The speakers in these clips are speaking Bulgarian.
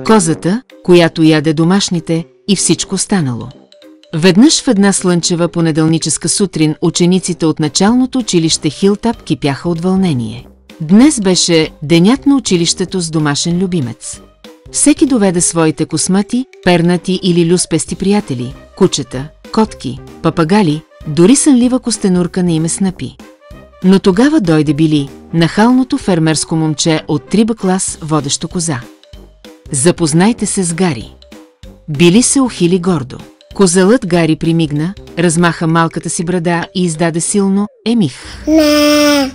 Козата, която яде домашните, и всичко станало. Веднъж в една слънчева понеделническа сутрин учениците от началното училище Хилтап кипяха от вълнение. Днес беше денят на училището с домашен любимец. Всеки доведе своите космати, пернати или люспести приятели, кучета, котки, папагали, дори сънлива костенурка на име Снъпи. Но тогава дойде Били, нахалното фермерско момче от 3Б клас, водещо коза. Запознайте се с Гари. Били се ухили гордо. Козелът Гари примигна, размаха малката си брада и издаде силно емих. Не.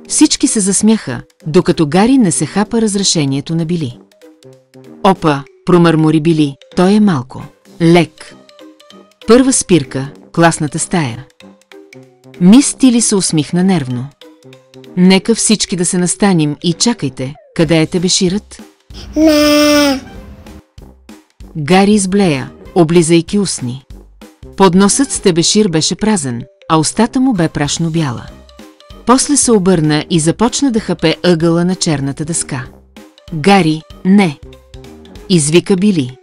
Всички се засмяха, докато Гари не се хапа разрешението на Били. Опа, промърмори Били, той е малко. Лек. Първа спирка, класната стая. Мис Тили се усмихна нервно. Нека всички да се настаним и чакайте, къде е тебеширът? Не. Гари изблея, облизайки устни. Подносът с тебешир беше празен, а устата му бе прашно бяла. После се обърна и започна да хапе ъгъла на черната дъска. Гари, не! Извика Били.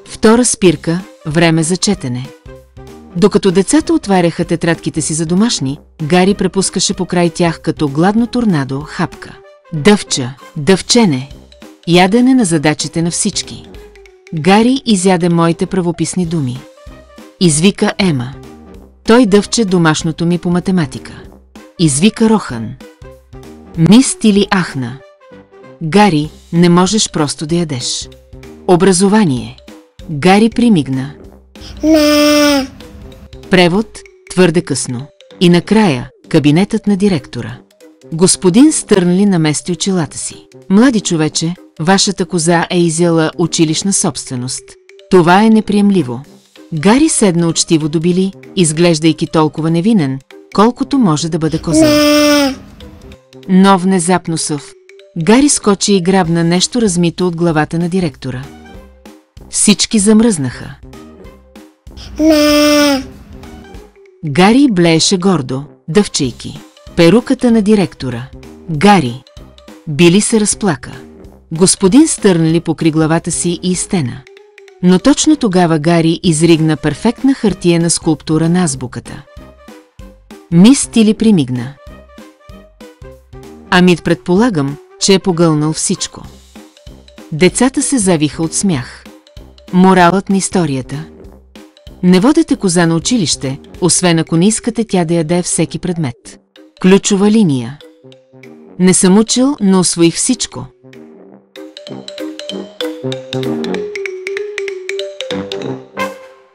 Втора спирка, време за четене. Докато децата отваряха тетрадките си за домашни, Гари препускаше покрай тях като гладно торнадо хапка. Дъвча, дъвчене, ядене на задачите на всички. Гари изяде моите правописни думи. Извика Ема. Той дъвче домашното ми по математика. Извика Рохан. Мис Тили ахна. Гари, не можеш просто да ядеш. Образование. Гари примигна. Не. Превод твърде късно. И накрая кабинетът на директора. Господин Стърнли намести очилата си. Млади човече, вашата коза е изяла училищна собственост. Това е неприемливо. Гари седна учтиво до Били, изглеждайки толкова невинен, колкото може да бъде коза. Не. Но внезапно съв. Гари скочи и грабна нещо размито от главата на директора. Всички замръзнаха. Не. Гари блееше гордо, дъвчейки. Перуката на директора. Гари. Били се разплака. Господин Стърнли покри главата си и изтена. Но точно тогава Гари изригна перфектна хартиена скулптура на азбуката. Мис Тили примигна. Ами предполагам, че е погълнал всичко. Децата се завиха от смях. Моралът на историята. Не водете коза на училище, освен ако не искате тя да яде всеки предмет. Ключова линия. Не съм учил, но усвоих всичко.